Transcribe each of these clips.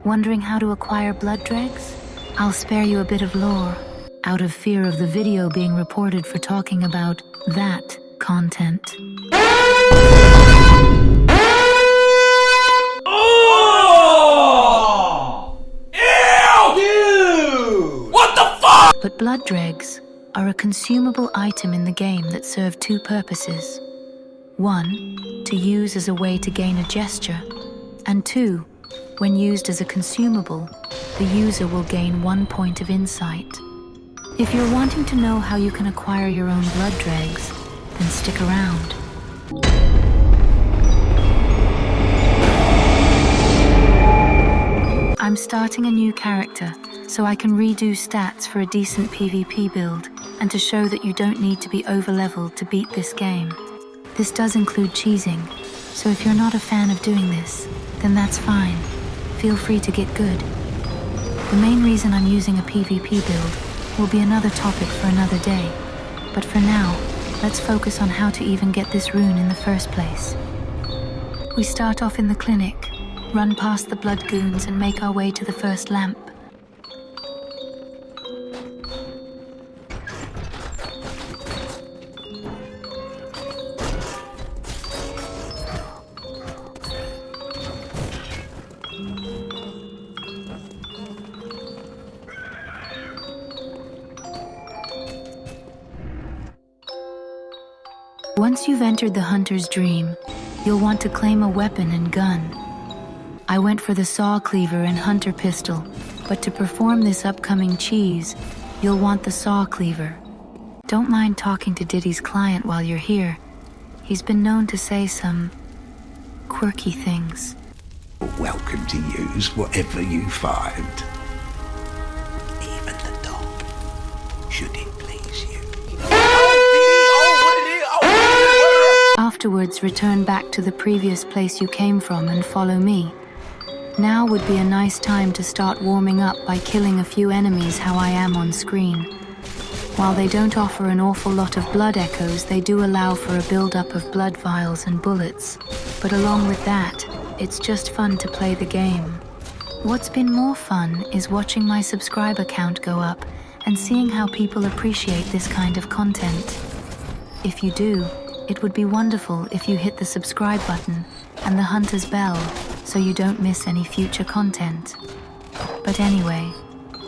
Wondering how to acquire blood dregs? I'll spare you a bit of lore, out of fear of the video being reported for talking about that content. Oh! Ew! What the fuck? But blood dregs are a consumable item in the game that serve two purposes. One, to use as a way to gain a gesture, and two, when used as a consumable, the user will gain 1 point of insight. If you're wanting to know how you can acquire your own blood dregs, then stick around. I'm starting a new character, so I can redo stats for a decent PvP build, and to show that you don't need to be over-leveled to beat this game. This does include cheesing, so if you're not a fan of doing this, then that's fine. Feel free to get good. The main reason I'm using a PvP build will be another topic for another day, but for now, let's focus on how to even get this rune in the first place. We start off in the clinic, run past the blood goons and make our way to the first lamp. Once you've entered the hunter's dream, you'll want to claim a weapon and gun. I went for the saw cleaver and hunter pistol, but to perform this upcoming cheese, you'll want the saw cleaver. Don't mind talking to Diddy's client while you're here. He's been known to say some quirky things. Welcome to use whatever you find. Even the dog, should it please you. Afterwards, return back to the previous place you came from and follow me. Now would be a nice time to start warming up by killing a few enemies how I am on screen. While they don't offer an awful lot of blood echoes, they do allow for a build-up of blood vials and bullets. But along with that, it's just fun to play the game. What's been more fun is watching my subscriber count go up and seeing how people appreciate this kind of content. If you do, it would be wonderful if you hit the subscribe button and the hunter's bell so you don't miss any future content. But anyway,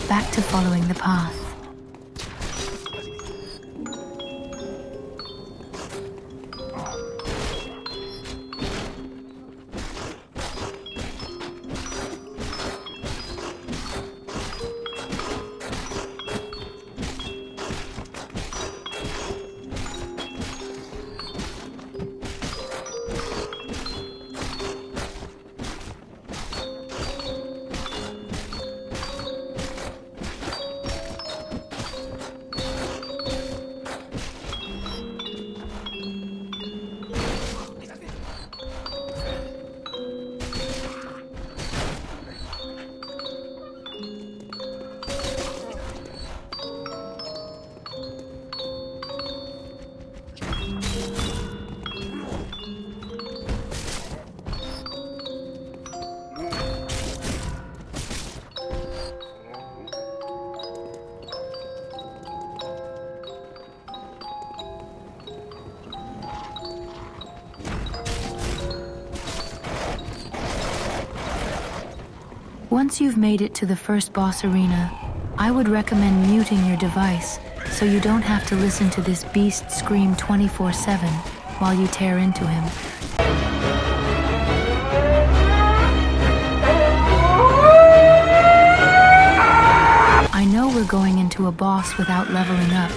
back to following the path. Once you've made it to the first boss arena, I would recommend muting your device so you don't have to listen to this beast scream 24/7 while you tear into him. I know we're going into a boss without leveling up,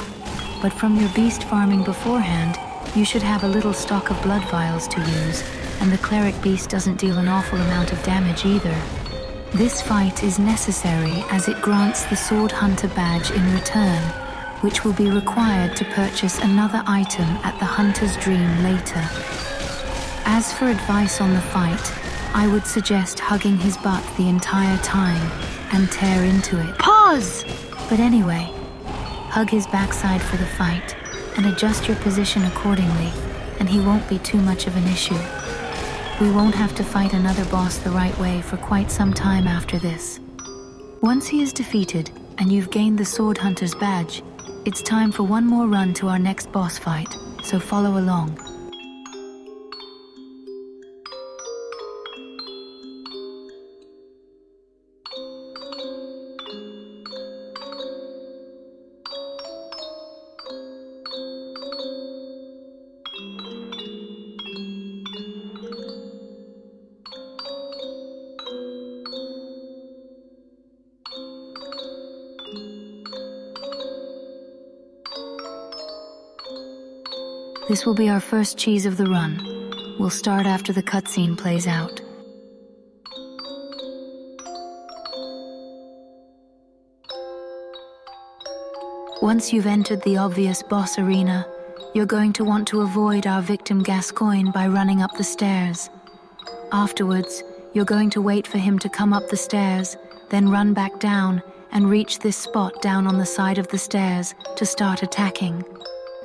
but from your beast farming beforehand, you should have a little stock of blood vials to use, and the Cleric beast doesn't deal an awful amount of damage either. This fight is necessary as it grants the Sword Hunter badge in return, which will be required to purchase another item at the Hunter's Dream later. As for advice on the fight, I would suggest hugging his butt the entire time and tear into it. Pause! But anyway, hug his backside for the fight and adjust your position accordingly, and he won't be too much of an issue. we won't have to fight another boss the right way for quite some time after this. Once he is defeated, and you've gained the Sword Hunter's badge, it's time for one more run to our next boss fight, so follow along. This will be our first cheese of the run. We'll start after the cutscene plays out. Once you've entered the obvious boss arena, you're going to want to avoid our victim Gascoigne by running up the stairs. Afterwards, you're going to wait for him to come up the stairs, then run back down and reach this spot down on the side of the stairs to start attacking.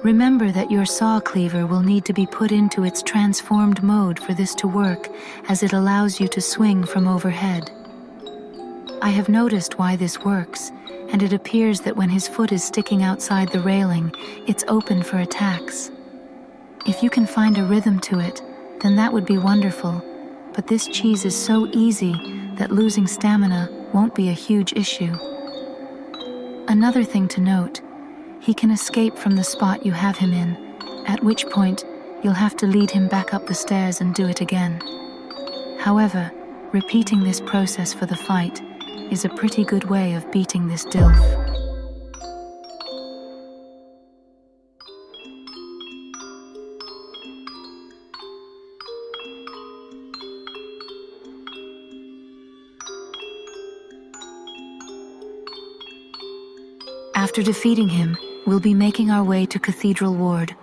Remember that your saw cleaver will need to be put into its transformed mode for this to work, as it allows you to swing from overhead. I have noticed why this works, and it appears that when his foot is sticking outside the railing, it's open for attacks. If you can find a rhythm to it, then that would be wonderful, but this cheese is so easy that losing stamina won't be a huge issue. Another thing to note, he can escape from the spot you have him in, at which point you'll have to lead him back up the stairs and do it again. However, repeating this process for the fight is a pretty good way of beating this DILF. After defeating him, we'll be making our way to Cathedral Ward.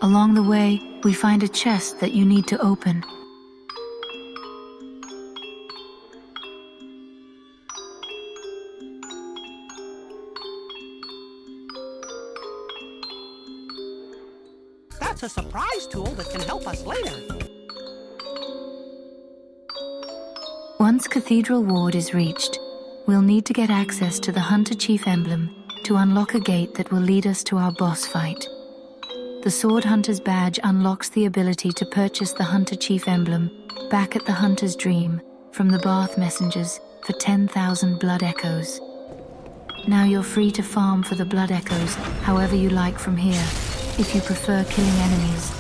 Along the way, we find a chest that you need to open. That's a surprise tool that can help us later. Once Cathedral Ward is reached, we'll need to get access to the Hunter Chief emblem to unlock a gate that will lead us to our boss fight. The Sword Hunter's badge unlocks the ability to purchase the Hunter Chief emblem back at the Hunter's Dream from the Bath Messengers for 10,000 blood echoes. Now you're free to farm for the blood echoes however you like from here, if you prefer killing enemies,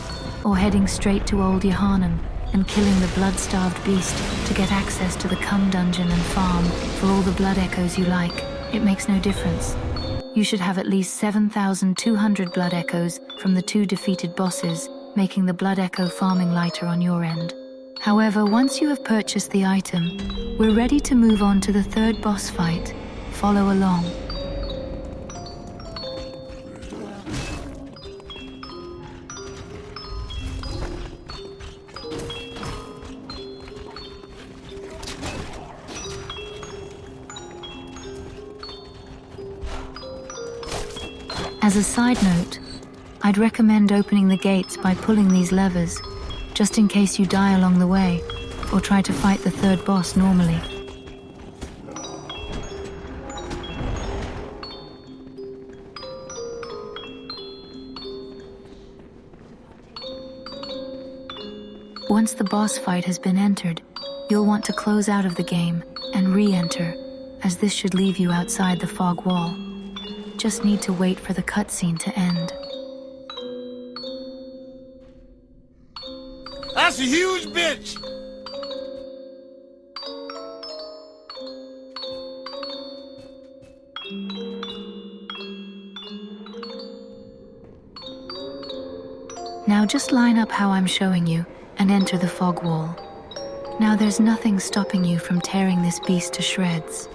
or heading straight to Old Yohanum and killing the blood-starved beast to get access to the Cum Dungeon and farm for all the blood echoes you like. It makes no difference. You should have at least 7,200 blood echoes from the 2 defeated bosses, making the blood echo farming lighter on your end. However, once you have purchased the item, we're ready to move on to the 3rd boss fight. Follow along. As a side note, I'd recommend opening the gates by pulling these levers, just in case you die along the way, or try to fight the 3rd boss normally. Once the boss fight has been entered, you'll want to close out of the game and re-enter, as this should leave you outside the fog wall. Just need to wait for the cutscene to end. That's a huge bitch! Now just line up how I'm showing you and enter the fog wall. Now there's nothing stopping you from tearing this beast to shreds.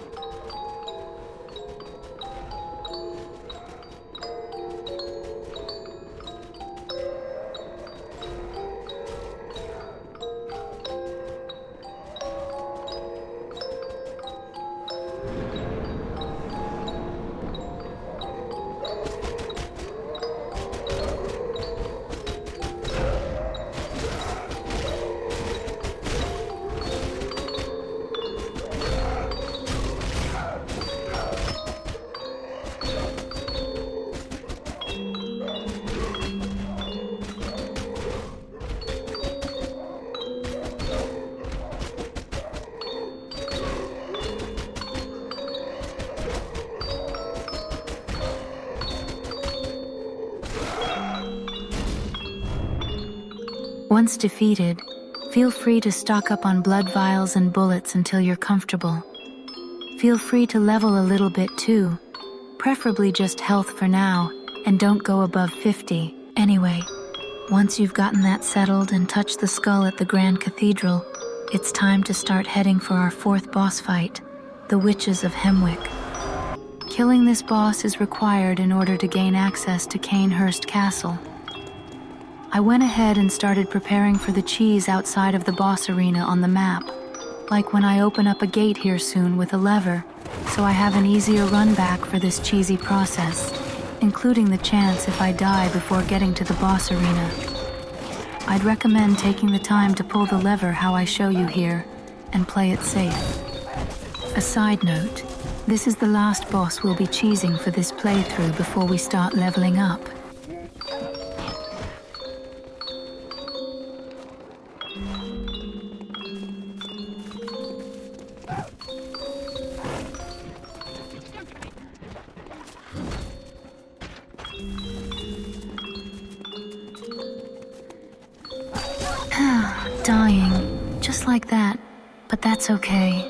Once defeated, feel free to stock up on blood vials and bullets until you're comfortable. Feel free to level a little bit too, preferably just health for now, and don't go above 50. Anyway, once you've gotten that settled and touched the skull at the Grand Cathedral, it's time to start heading for our 4th boss fight, the Witches of Hemwick. Killing this boss is required in order to gain access to Cainhurst Castle. I went ahead and started preparing for the cheese outside of the boss arena on the map, like when I open up a gate here soon with a lever, so I have an easier run back for this cheesy process, including the chance if I die before getting to the boss arena. I'd recommend taking the time to pull the lever how I show you here, and play it safe. A side note, this is the last boss we'll be cheesing for this playthrough before we start leveling up. Dying, just like that, but that's okay.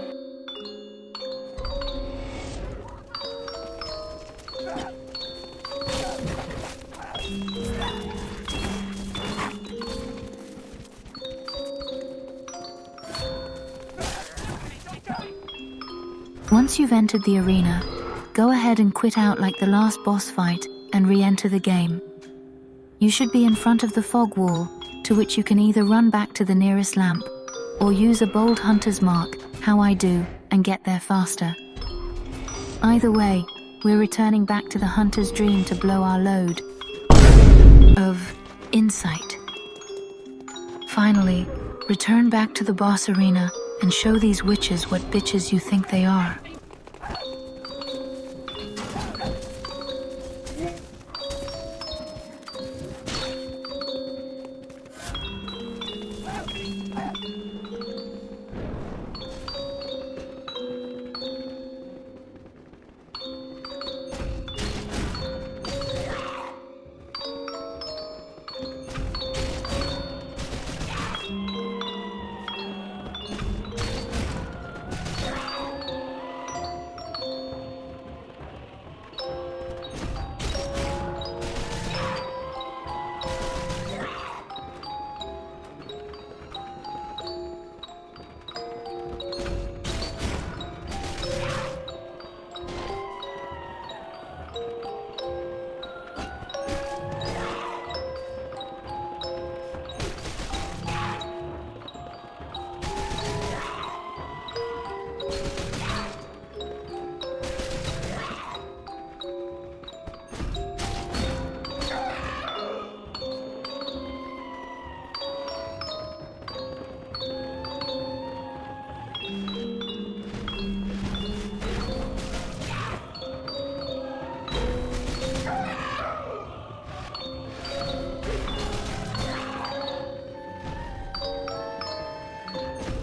Once you've entered the arena, go ahead and quit out like the last boss fight and re-enter the game. You should be in front of the fog wall, to which you can either run back to the nearest lamp, or use a bold hunter's mark, how I do, and get there faster. Either way, we're returning back to the hunter's dream to blow our load of insight. Finally, return back to the boss arena and show these witches what bitches you think they are.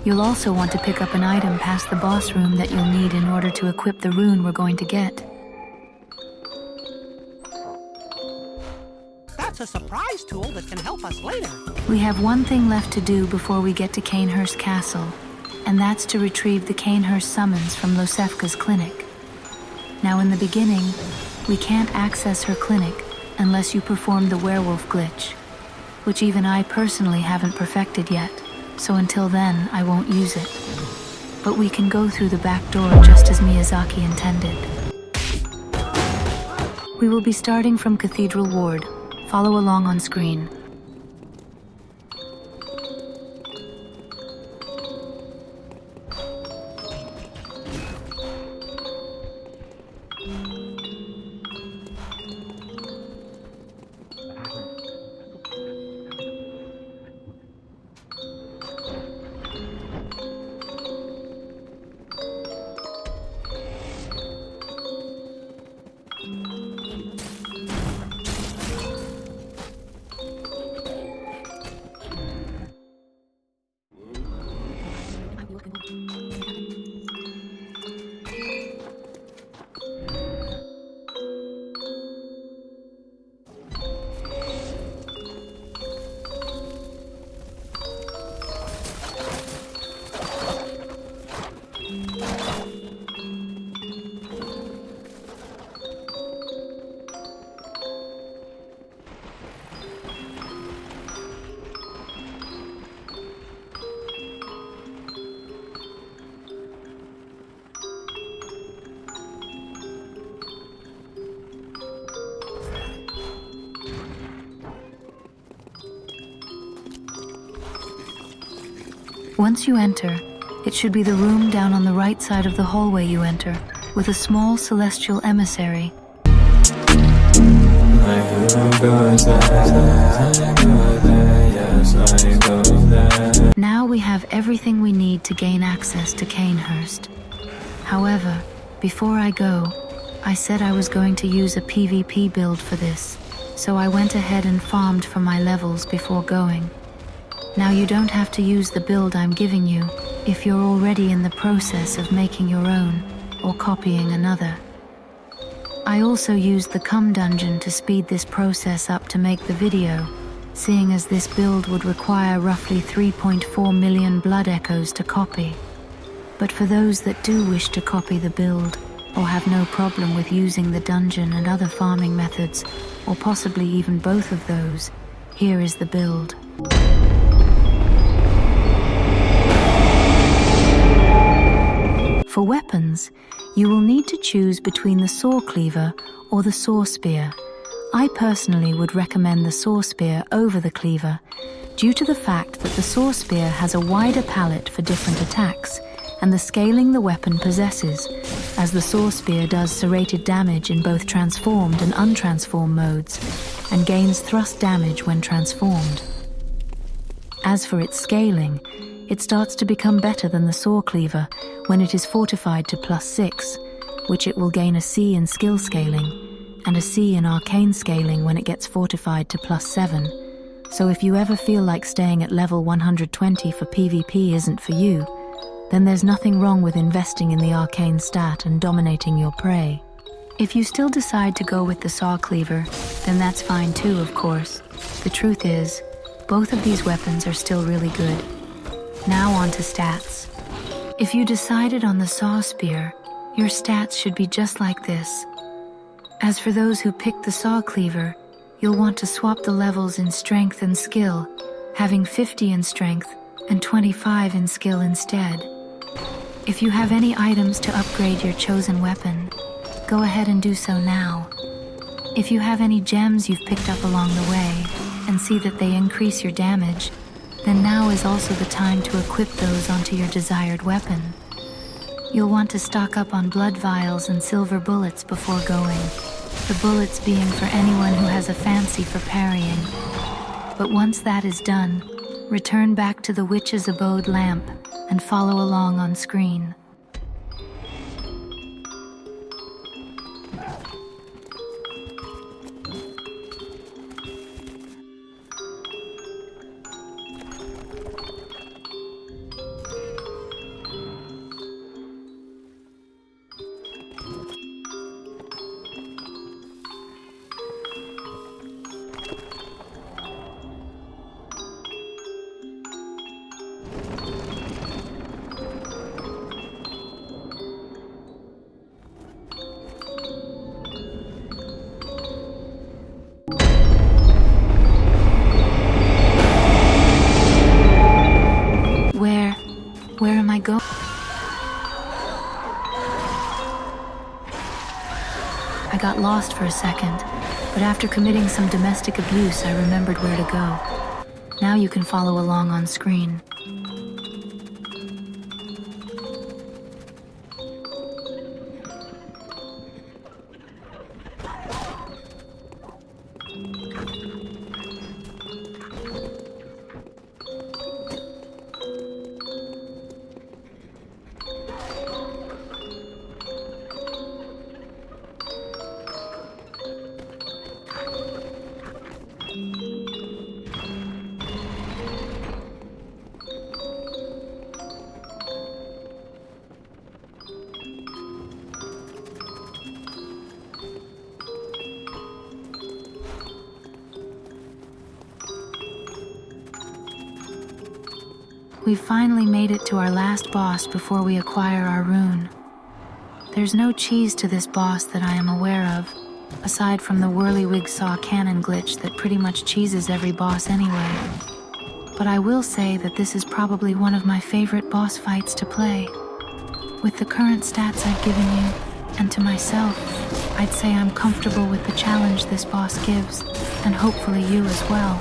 You'll also want to pick up an item past the boss room that you'll need in order to equip the rune we're going to get. That's a surprise tool that can help us later. We have one thing left to do before we get to Cainhurst Castle, and that's to retrieve the Cainhurst summons from Losefka's clinic. Now in the beginning, we can't access her clinic unless you perform the werewolf glitch, which even I personally haven't perfected yet. So until then, I won't use it. But we can go through the back door just as Miyazaki intended. We will be starting from Cathedral Ward. Follow along on screen. Once you enter, it should be the room down on the right side of the hallway you enter, with a small celestial emissary. Now we have everything we need to gain access to Cainhurst. However, before I go, I said I was going to use a PvP build for this, so I went ahead and farmed for my levels before going. Now you don't have to use the build I'm giving you if you're already in the process of making your own or copying another. I also used the Come dungeon to speed this process up to make the video, seeing as this build would require roughly 3.4 million blood echoes to copy. But for those that do wish to copy the build, or have no problem with using the dungeon and other farming methods, or possibly even both of those, here is the build. For weapons, you will need to choose between the saw cleaver or the saw spear. I personally would recommend the saw spear over the cleaver, due to the fact that the saw spear has a wider palette for different attacks, and the scaling the weapon possesses, as the saw spear does serrated damage in both transformed and untransformed modes, and gains thrust damage when transformed. As for its scaling, it starts to become better than the saw cleaver when it is fortified to +6, which it will gain a C in skill scaling, and a C in arcane scaling when it gets fortified to +7. So if you ever feel like staying at level 120 for PvP isn't for you, then there's nothing wrong with investing in the arcane stat and dominating your prey. If you still decide to go with the saw cleaver, then that's fine too, of course. The truth is, both of these weapons are still really good. Now on to stats. If you decided on the saw spear, your stats should be just like this. As for those who picked the saw cleaver, you'll want to swap the levels in strength and skill, having 50 in strength and 25 in skill instead. If you have any items to upgrade your chosen weapon, go ahead and do so now. If you have any gems you've picked up along the way and see that they increase your damage, then now is also the time to equip those onto your desired weapon. You'll want to stock up on blood vials and silver bullets before going, the bullets being for anyone who has a fancy for parrying. But once that is done, return back to the Witch's Abode lamp and follow along on screen. Where am I going? I got lost for a second, but after committing some domestic abuse, I remembered where to go. Now you can follow along on screen. We've finally made it to our last boss before we acquire our rune. There's no cheese to this boss that I am aware of, aside from the whirlywig saw cannon glitch that pretty much cheeses every boss anyway. But I will say that this is probably one of my favorite boss fights to play. With the current stats I've given you, and to myself, I'd say I'm comfortable with the challenge this boss gives, and hopefully you as well.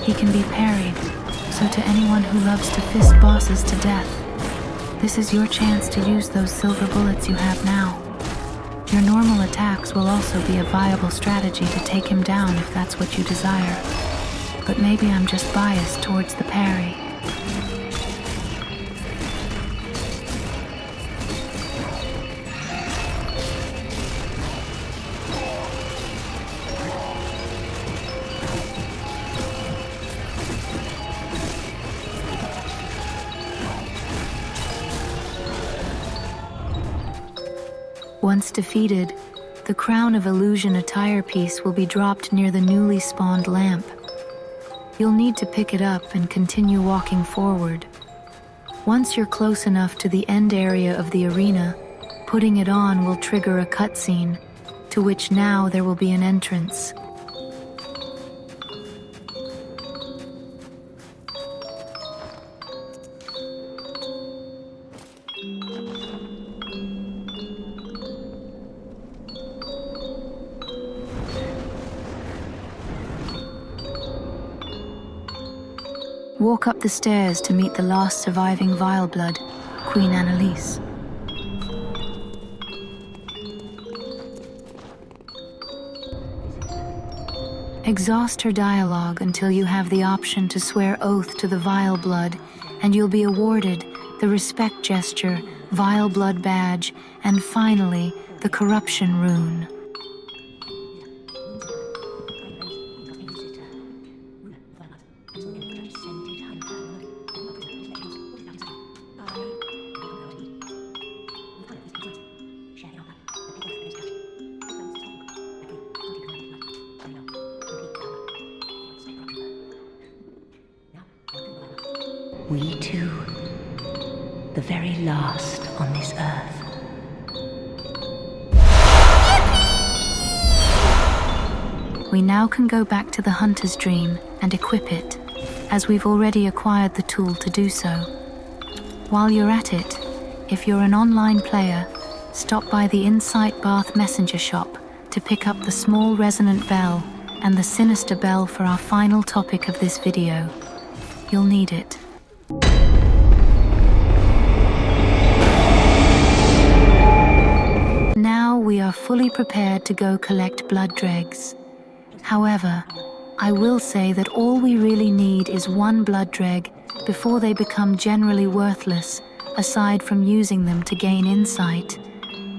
He can be parried, So to anyone who loves to fist bosses to death, this is your chance to use those silver bullets you have now. Your normal attacks will also be a viable strategy to take him down if that's what you desire. But maybe I'm just biased towards the parry. Once defeated, the Crown of Illusion attire piece will be dropped near the newly spawned lamp. You'll need to pick it up and continue walking forward. Once you're close enough to the end area of the arena, putting it on will trigger a cutscene, to which now there will be an entrance. Walk up the stairs to meet the last surviving Vile Blood, Queen Annalise. Exhaust her dialogue until you have the option to swear oath to the Vile Blood, and you'll be awarded the Respect Gesture, Vile Blood Badge, and finally, the Corruption Rune. We two, the very last on this earth. We now can go back to the Hunter's Dream and equip it, as we've already acquired the tool to do so. While you're at it, if you're an online player, stop by the Insight Bath Messenger shop to pick up the small resonant bell and the sinister bell for our final topic of this video. You'll need it. Now we are fully prepared to go collect blood dregs. However, I will say that all we really need is one blood dreg before they become generally worthless, aside from using them to gain insight.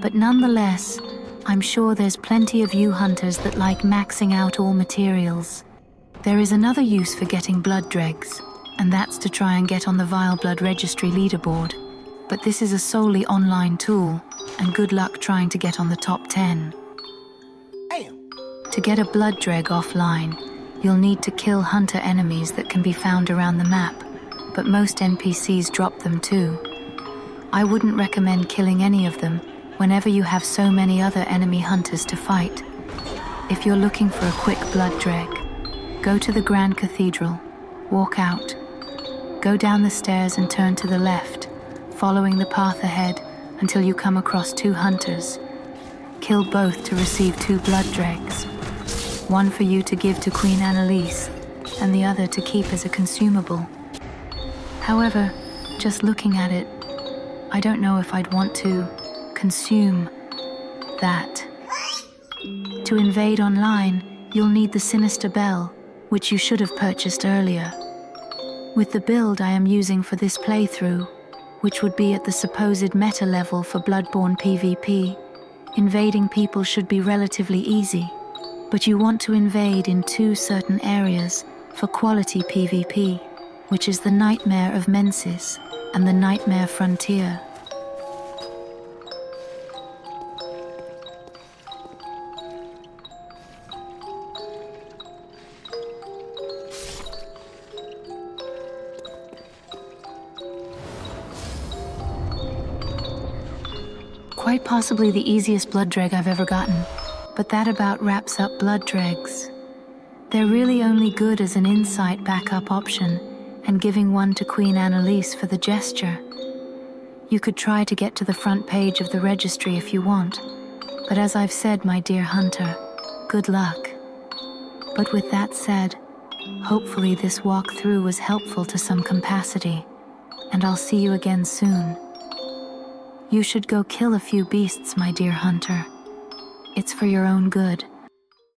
But nonetheless, I'm sure there's plenty of you hunters that like maxing out all materials. There is another use for getting blood dregs, and that's to try and get on the Vile Blood Registry leaderboard. But this is a solely online tool, and good luck trying to get on the top 10. To get a blood dreg offline, you'll need to kill hunter enemies that can be found around the map, but most NPCs drop them too. I wouldn't recommend killing any of them whenever you have so many other enemy hunters to fight. If you're looking for a quick blood dreg, go to the Grand Cathedral, walk out, go down the stairs and turn to the left, following the path ahead until you come across 2 hunters. Kill both to receive 2 blood dregs. One for you to give to Queen Annalise, and the other to keep as a consumable. However, just looking at it, I don't know if I'd want to consume that. To invade online, you'll need the Sinister Bell, which you should have purchased earlier. With the build I am using for this playthrough, which would be at the supposed meta level for Bloodborne PvP, invading people should be relatively easy. But you want to invade in 2 certain areas for quality PvP, which is the Nightmare of Mensis and the Nightmare Frontier. Quite possibly the easiest blood dreg I've ever gotten. But that about wraps up blood dregs. They're really only good as an insight backup option, and giving one to Queen Annalise for the gesture. You could try to get to the front page of the registry if you want, but as I've said, my dear hunter, good luck. But with that said, Hopefully this walkthrough was helpful to some capacity, and I'll see you again soon. You should go kill a few beasts, my dear hunter. It's for your own good.